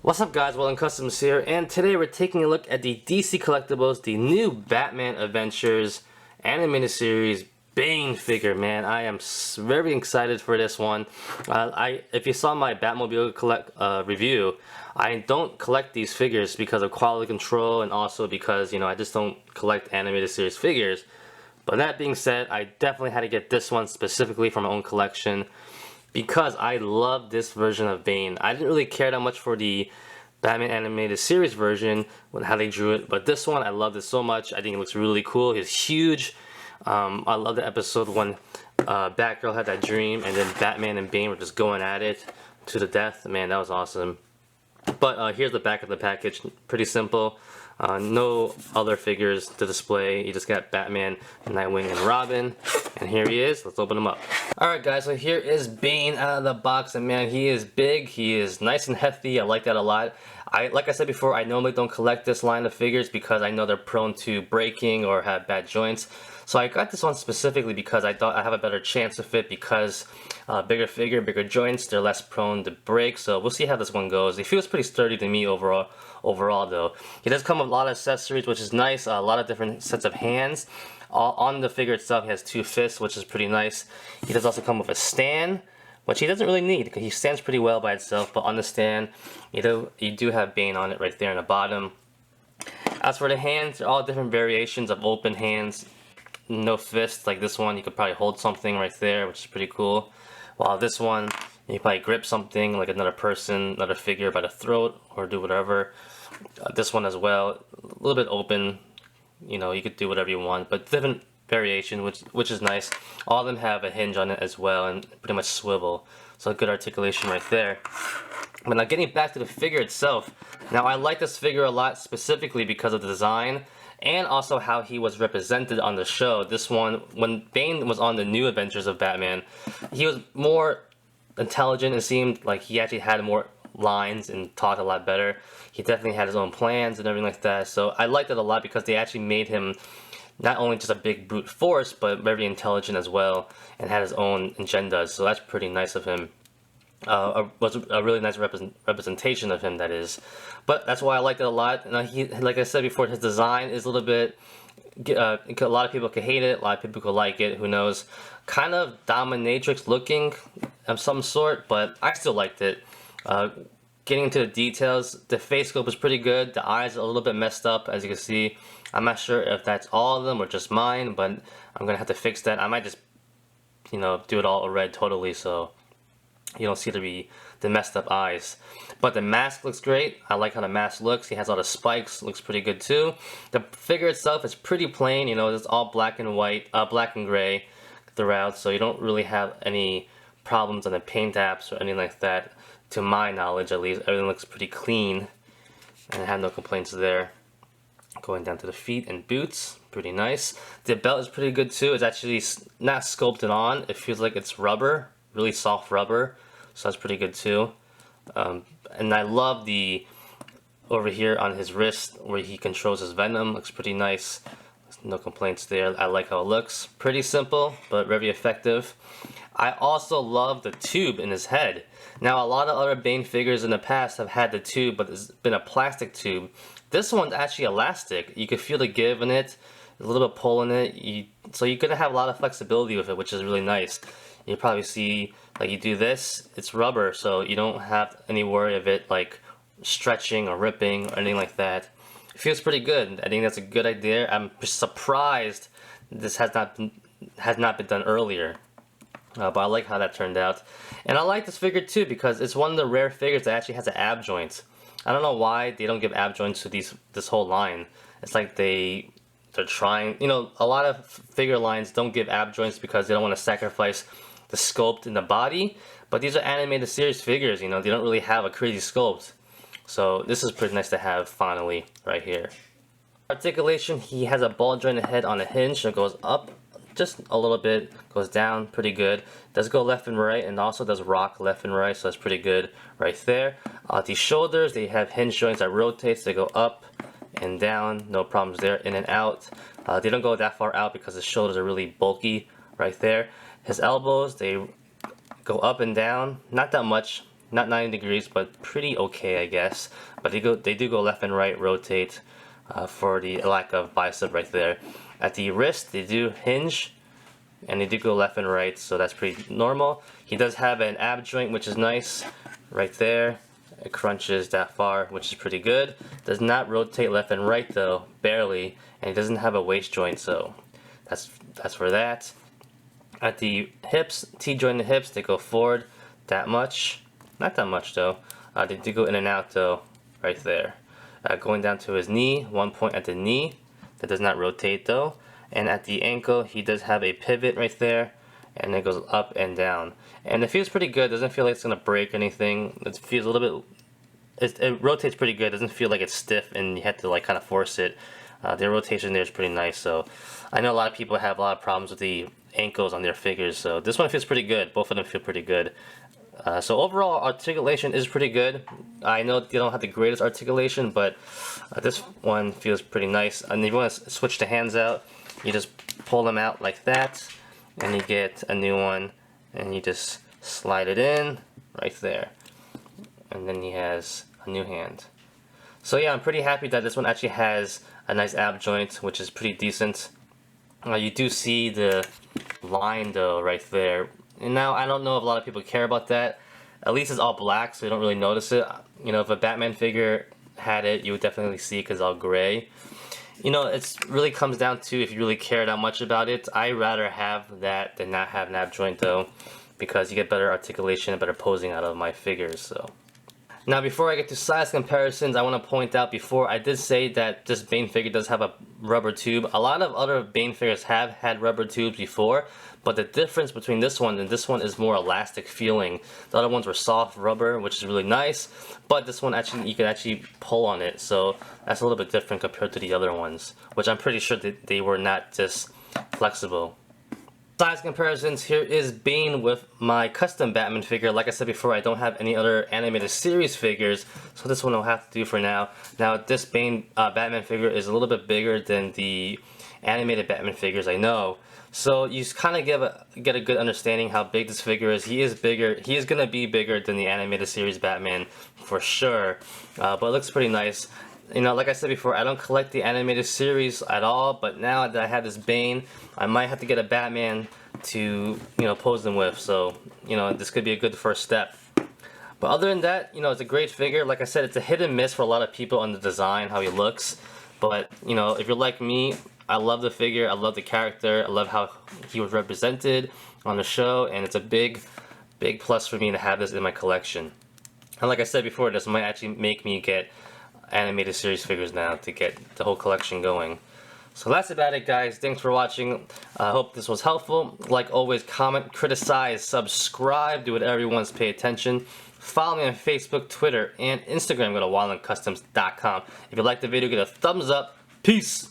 What's up guys, Well Customs here, and today we're taking a look at the DC Collectibles, the new Batman Adventures animated series Bane figure. Man, I am very excited for this one. If you saw my Batmobile review, I don't collect these figures because of quality control and also because, I just don't collect animated series figures. But that being said, I definitely had to get this one specifically for my own collection, because I love this version of Bane. I didn't really care that much for the Batman animated series version with how they drew it, but this one I loved it so much. I think it looks really cool. It's huge. I love the episode when Batgirl had that dream and then Batman and Bane were just going at it to the death. Man, that was awesome. But here's the back of the package. Pretty simple. No other figures to display. You just got Batman, Nightwing, and Robin. And here he is. Let's open him up. Alright guys, so here is Bane out of the box. And man, he is big. He is nice and hefty. I like that a lot. Like I said before, I normally don't collect this line of figures because I know they're prone to breaking or have bad joints. So I got this one specifically because I thought I have a better chance of it because bigger figure, bigger joints, they're less prone to break. So we'll see how this one goes. He feels pretty sturdy to me overall though. He does come with a lot of accessories, which is nice. A lot of different sets of hands. On the figure itself, he has 2 fists, which is pretty nice. He does also come with a stand, which he doesn't really need because he stands pretty well by itself. But on the stand, you do have Bane on it right there in the bottom. As for the hands, they're all different variations of open hands. No fists. Like this one, you could probably hold something right there, which is pretty cool. While this one, you probably grip something like another person, another figure by the throat, or do whatever. This one as well, a little bit open. You could do whatever you want, but different variation, which is nice. All of them have a hinge on it as well, and pretty much swivel. So good articulation right there. But now getting back to the figure itself. Now I like this figure a lot specifically because of the design and also how he was represented on the show. This one, when Bane was on the New Adventures of Batman, he was more intelligent. It seemed like he actually had more lines and talked a lot better. He definitely had his own plans and everything like that. So I liked it a lot because they actually made him not only just a big brute force, but very intelligent as well and had his own agendas. So that's pretty nice of him. Was a really nice representation of him, that is. But that's why I liked it a lot. And like I said before, his design is a little bit. A lot of people could hate it. A lot of people could like it. Who knows? Kind of dominatrix looking of some sort, but I still liked it. Getting into the details, the face sculpt is pretty good. The eyes are a little bit messed up, as you can see. I'm not sure if that's all of them or just mine, but I'm gonna have to fix that. I might just, do it all red totally, so you don't see the messed up eyes. But the mask looks great. I like how the mask looks. He has all the spikes. Looks pretty good too. The figure itself is pretty plain. It's all black and white, black and gray throughout. So you don't really have any problems on the paint apps or anything like that. To my knowledge, at least, everything looks pretty clean. And I have no complaints there. Going down to the feet and boots, pretty nice. The belt is pretty good too. It's actually not sculpted on. It feels like it's rubber. Really soft rubber, so that's pretty good too. And I love the over here on his wrist where he controls his venom. Looks pretty nice. No complaints there. I like how it looks. Pretty simple, but very effective. I also love the tube in his head. Now, a lot of other Bane figures in the past have had the tube, but it's been a plastic tube. This one's actually elastic. You can feel the give in it, a little bit pull in it. So you're gonna have a lot of flexibility with it, which is really nice. You probably see, like, you do this, it's rubber, so you don't have any worry of it like stretching or ripping or anything like that. It feels pretty good. I think that's a good idea. I'm surprised this has not been done earlier, but I like how that turned out. And I like this figure too because it's one of the rare figures that actually has an ab joint. I don't know why they don't give ab joints to this whole line. It's like they're trying. A lot of figure lines don't give ab joints because they don't want to sacrifice the sculpt in the body, but these are animated series figures, they don't really have a crazy sculpt. So this is pretty nice to have finally right here. Articulation, he has a ball jointed head on a hinge that goes up just a little bit, goes down pretty good. Does go left and right, and also does rock left and right, so that's pretty good right there. The shoulders, they have hinge joints that rotates, they go up and down, no problems there, in and out. They don't go that far out because the shoulders are really bulky right there. His elbows, they go up and down, not that much, not 90 degrees, but pretty okay, I guess. But they do go left and right rotate for the lack of bicep right there. At the wrist, they do hinge, and they do go left and right, so that's pretty normal. He does have an ab joint, which is nice, right there. It crunches that far, which is pretty good. Does not rotate left and right though, barely, and he doesn't have a waist joint, so that's for that. At the hips, T-joint in the hips, they go forward that much. Not that much though. They do go in and out though, right there. Going down to his knee, one point at the knee. That does not rotate though. And at the ankle, he does have a pivot right there, and it goes up and down. And it feels pretty good. Doesn't feel like it's gonna break anything. It feels a little bit. It rotates pretty good. Doesn't feel like it's stiff and you have to like kind of force it. The rotation there is pretty nice. So I know a lot of people have a lot of problems with the ankles on their figures. So this one feels pretty good. Both of them feel pretty good. So overall, articulation is pretty good. I know they don't have the greatest articulation, but this one feels pretty nice. And if you want to switch the hands out, you just pull them out like that, and you get a new one, and you just slide it in right there. And then he has a new hand. So yeah, I'm pretty happy that this one actually has a nice ab joint, which is pretty decent. You do see the line though right there. And now I don't know if a lot of people care about that. At least it's all black, so you don't really notice it. You know, if a Batman figure had it, you would definitely see it because it's all gray. You know, it really comes down to if you really care that much about it. I'd rather have that than not have an ab joint though, because you get better articulation and better posing out of my figures. So now, before I get to size comparisons, I want to point out before I did say that this Bane figure does have a rubber tube. A lot of other Bane figures have had rubber tubes before, but the difference between this one and this one is more elastic feeling. The other ones were soft rubber, which is really nice, but this one actually, you can actually pull on it, so that's a little bit different compared to the other ones, which I'm pretty sure that they were not just flexible. Size comparisons, here is Bane with my custom Batman figure. Like I said before, I don't have any other animated series figures, so this one I'll have to do for now. Now this Bane Batman figure is a little bit bigger than the animated Batman figures, I know. So you kind of get a good understanding how big this figure is. He is bigger. He is going to be bigger than the animated series Batman for sure, but it looks pretty nice. You know, like I said before, I don't collect the animated series at all, but now that I have this Bane, I might have to get a Batman to, you know, pose them with. So, you know, this could be a good first step. But other than that, you know, it's a great figure. Like I said, it's a hit and miss for a lot of people on the design, how he looks. But, you know, if you're like me, I love the figure, I love the character, I love how he was represented on the show, and it's a big plus for me to have this in my collection. And like I said before, this might actually make me get animated series figures now to get the whole collection going. So that's about it, guys. Thanks for watching. I hope this was helpful. Like always, comment, criticize, subscribe, do whatever you want to pay attention. Follow me on Facebook, Twitter, and Instagram. Go to wildlandcustoms.com. If you liked the video, give it a thumbs up. Peace!